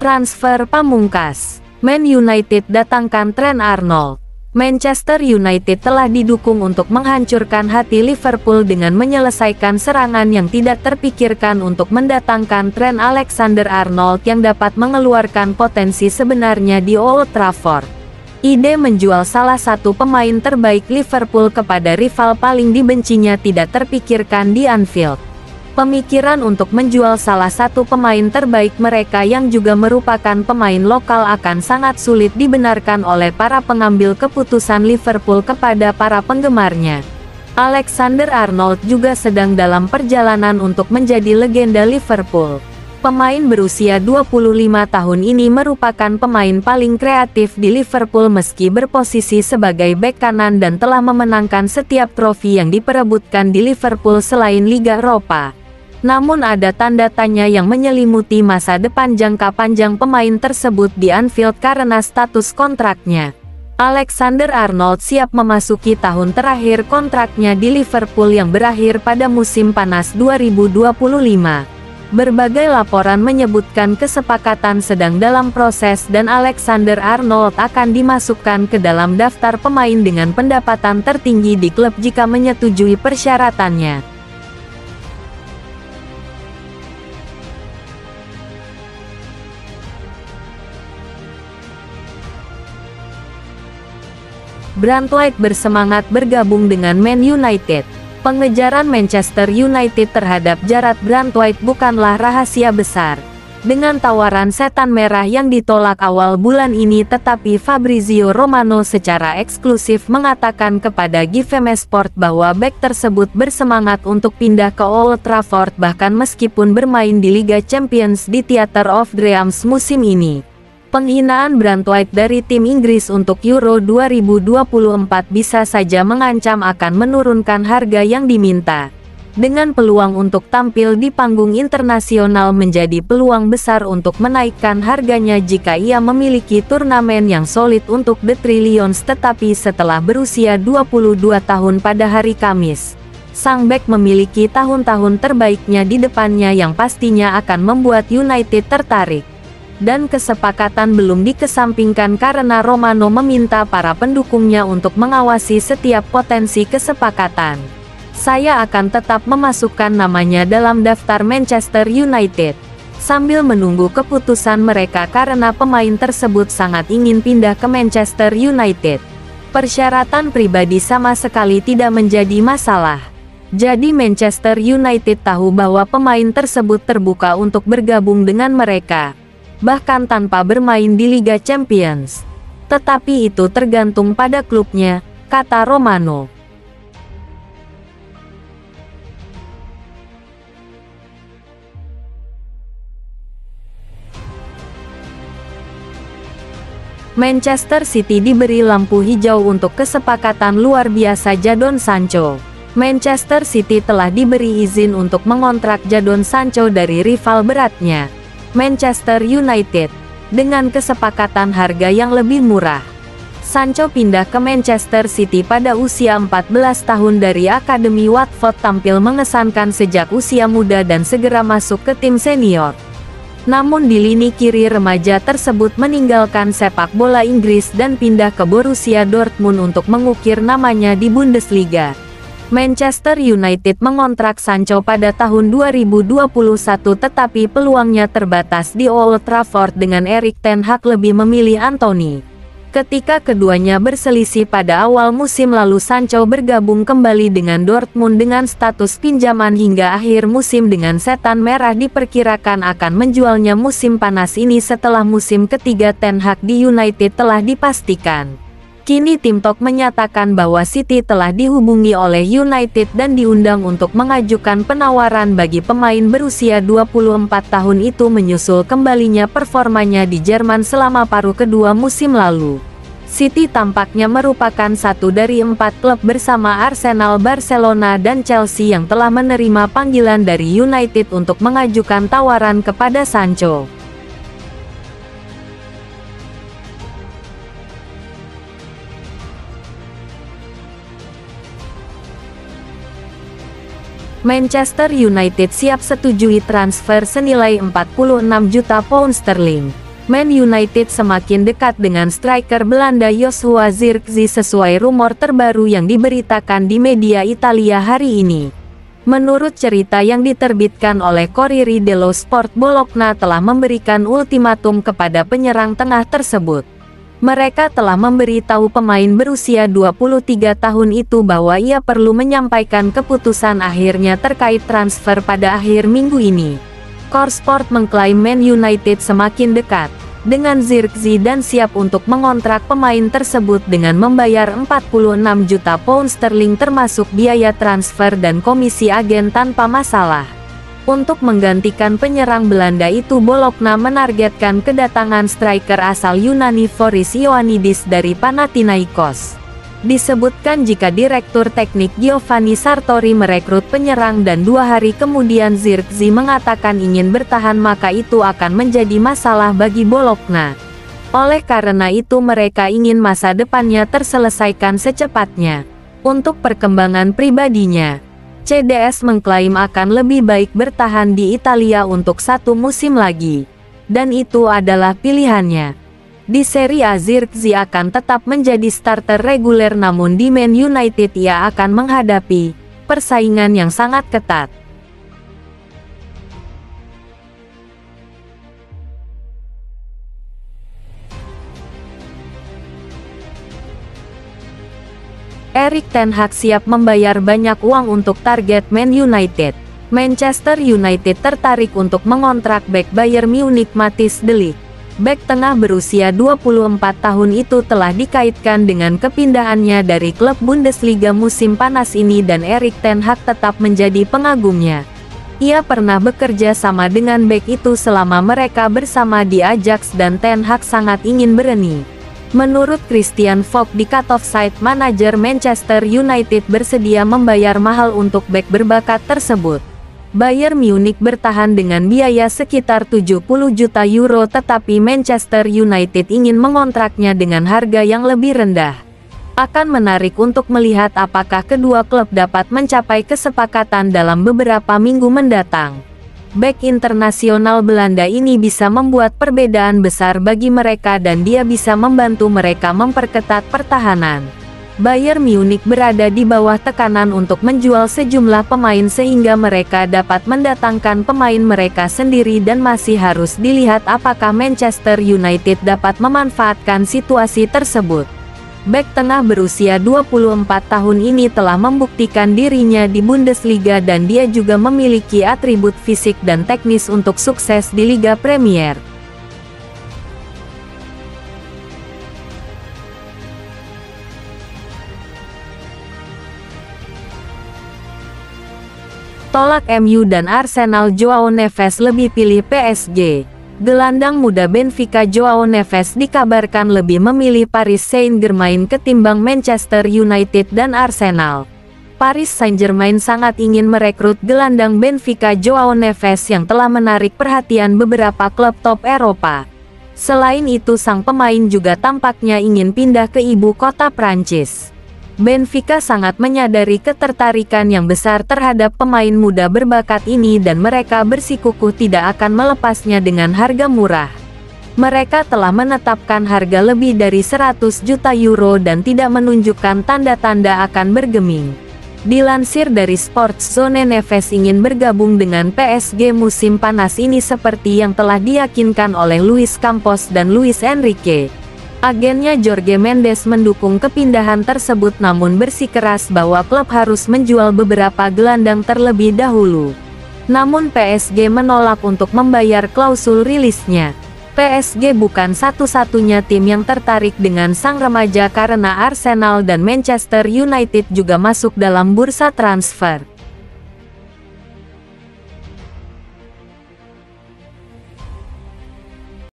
Transfer pamungkas. Man United datangkan Trent Arnold. Manchester United telah didukung untuk menghancurkan hati Liverpool dengan menyelesaikan serangan yang tidak terpikirkan untuk mendatangkan Trent Alexander-Arnold yang dapat mengeluarkan potensi sebenarnya di Old Trafford. Ide menjual salah satu pemain terbaik Liverpool kepada rival paling dibencinya tidak terpikirkan di Anfield. Pemikiran untuk menjual salah satu pemain terbaik mereka yang juga merupakan pemain lokal akan sangat sulit dibenarkan oleh para pengambil keputusan Liverpool kepada para penggemarnya. Alexander-Arnold juga sedang dalam perjalanan untuk menjadi legenda Liverpool. Pemain berusia 25 tahun ini merupakan pemain paling kreatif di Liverpool meski berposisi sebagai bek kanan dan telah memenangkan setiap trofi yang diperebutkan di Liverpool selain Liga Eropa. Namun ada tanda tanya yang menyelimuti masa depan jangka panjang pemain tersebut di Anfield karena status kontraknya. Alexander-Arnold siap memasuki tahun terakhir kontraknya di Liverpool yang berakhir pada musim panas 2025. Berbagai laporan menyebutkan kesepakatan sedang dalam proses dan Alexander-Arnold akan dimasukkan ke dalam daftar pemain dengan pendapatan tertinggi di klub jika menyetujui persyaratannya. Branthwaite bersemangat bergabung dengan Man United. Pengejaran Manchester United terhadap Jarrad Branthwaite bukanlah rahasia besar. Dengan tawaran setan merah yang ditolak awal bulan ini, tetapi Fabrizio Romano secara eksklusif mengatakan kepada GFM Sport bahwa bek tersebut bersemangat untuk pindah ke Old Trafford bahkan meskipun bermain di Liga Champions di Theatre of Dreams musim ini. Penghinaan Branthwaite dari tim Inggris untuk Euro 2024 bisa saja mengancam akan menurunkan harga yang diminta. Dengan peluang untuk tampil di panggung internasional menjadi peluang besar untuk menaikkan harganya jika ia memiliki turnamen yang solid untuk The Trillions, tetapi setelah berusia 22 tahun pada hari Kamis, sang bek memiliki tahun-tahun terbaiknya di depannya yang pastinya akan membuat United tertarik. Dan kesepakatan belum dikesampingkan karena Romano meminta para pendukungnya untuk mengawasi setiap potensi kesepakatan. Saya akan tetap memasukkan namanya dalam daftar Manchester United, sambil menunggu keputusan mereka karena pemain tersebut sangat ingin pindah ke Manchester United. Persyaratan pribadi sama sekali tidak menjadi masalah. Jadi Manchester United tahu bahwa pemain tersebut terbuka untuk bergabung dengan mereka, bahkan tanpa bermain di Liga Champions. Tetapi itu tergantung pada klubnya, kata Romano. Manchester City diberi lampu hijau untuk kesepakatan luar biasa Jadon Sancho. Manchester City telah diberi izin untuk mengontrak Jadon Sancho dari rival beratnya, Manchester United, dengan kesepakatan harga yang lebih murah. Sancho pindah ke Manchester City pada usia 14 tahun dari Akademi Watford, tampil mengesankan sejak usia muda dan segera masuk ke tim senior. Namun di lini kiri remaja tersebut meninggalkan sepak bola Inggris dan pindah ke Borussia Dortmund untuk mengukir namanya di Bundesliga. Manchester United mengontrak Sancho pada tahun 2021, tetapi peluangnya terbatas di Old Trafford dengan Erik ten Hag lebih memilih Anthony. Ketika keduanya berselisih pada awal musim lalu, Sancho bergabung kembali dengan Dortmund dengan status pinjaman hingga akhir musim dengan setan merah diperkirakan akan menjualnya musim panas ini setelah musim ketiga ten Hag di United telah dipastikan. Kini Tim Talk menyatakan bahwa City telah dihubungi oleh United dan diundang untuk mengajukan penawaran bagi pemain berusia 24 tahun itu menyusul kembalinya performanya di Jerman selama paruh kedua musim lalu. City tampaknya merupakan satu dari 4 klub bersama Arsenal, Barcelona dan Chelsea yang telah menerima panggilan dari United untuk mengajukan tawaran kepada Sancho. Manchester United siap setujui transfer senilai 46 juta pound sterling. Man United semakin dekat dengan striker Belanda Joshua Zirkzee sesuai rumor terbaru yang diberitakan di media Italia hari ini. Menurut cerita yang diterbitkan oleh Corriere dello Sport, Bologna telah memberikan ultimatum kepada penyerang tengah tersebut. Mereka telah memberitahu pemain berusia 23 tahun itu bahwa ia perlu menyampaikan keputusan akhirnya terkait transfer pada akhir minggu ini. Korsport mengklaim Man United semakin dekat dengan Zirkzee dan siap untuk mengontrak pemain tersebut dengan membayar 46 juta pound sterling termasuk biaya transfer dan komisi agen tanpa masalah. Untuk menggantikan penyerang Belanda itu, Bologna menargetkan kedatangan striker asal Yunani Foris Ioannidis dari Panathinaikos. Disebutkan jika Direktur Teknik Giovanni Sartori merekrut penyerang dan 2 hari kemudian Zirkzee mengatakan ingin bertahan, maka itu akan menjadi masalah bagi Bologna. Oleh karena itu mereka ingin masa depannya terselesaikan secepatnya. Untuk perkembangan pribadinya, CDS mengklaim akan lebih baik bertahan di Italia untuk 1 musim lagi. Dan itu adalah pilihannya. Di Serie A Zirkzee akan tetap menjadi starter reguler, namun di Man United ia akan menghadapi persaingan yang sangat ketat. Erik ten Hag siap membayar banyak uang untuk target Man United. Manchester United tertarik untuk mengontrak bek Bayern Munich Matthijs de Ligt. Bek tengah berusia 24 tahun itu telah dikaitkan dengan kepindahannya dari klub Bundesliga musim panas ini dan Erik ten Hag tetap menjadi pengagumnya. Ia pernah bekerja sama dengan bek itu selama mereka bersama di Ajax dan ten Hag sangat ingin berani. Menurut Christian Falk di Cut Offside, manajer Manchester United bersedia membayar mahal untuk bek berbakat tersebut. Bayern Munich bertahan dengan biaya sekitar 70 juta euro, tetapi Manchester United ingin mengontraknya dengan harga yang lebih rendah. Akan menarik untuk melihat apakah kedua klub dapat mencapai kesepakatan dalam beberapa minggu mendatang. Bek internasional Belanda ini bisa membuat perbedaan besar bagi mereka dan dia bisa membantu mereka memperketat pertahanan. Bayern Munich berada di bawah tekanan untuk menjual sejumlah pemain sehingga mereka dapat mendatangkan pemain mereka sendiri dan masih harus dilihat apakah Manchester United dapat memanfaatkan situasi tersebut. Bek tengah berusia 24 tahun ini telah membuktikan dirinya di Bundesliga dan dia juga memiliki atribut fisik dan teknis untuk sukses di Liga Premier. Tolak MU dan Arsenal, Joao Neves lebih pilih PSG. Gelandang muda Benfica Joao Neves dikabarkan lebih memilih Paris Saint-Germain ketimbang Manchester United dan Arsenal. Paris Saint-Germain sangat ingin merekrut gelandang Benfica Joao Neves yang telah menarik perhatian beberapa klub top Eropa. Selain itu, sang pemain juga tampaknya ingin pindah ke ibu kota Prancis. Benfica sangat menyadari ketertarikan yang besar terhadap pemain muda berbakat ini dan mereka bersikukuh tidak akan melepasnya dengan harga murah. Mereka telah menetapkan harga lebih dari 100 juta euro dan tidak menunjukkan tanda-tanda akan bergeming. Dilansir dari Sports Zone, Neves ingin bergabung dengan PSG musim panas ini seperti yang telah diyakinkan oleh Luis Campos dan Luis Enrique. Agennya Jorge Mendes mendukung kepindahan tersebut namun bersikeras bahwa klub harus menjual beberapa gelandang terlebih dahulu. Namun PSG menolak untuk membayar klausul rilisnya. PSG bukan satu-satunya tim yang tertarik dengan sang remaja karena Arsenal dan Manchester United juga masuk dalam bursa transfer.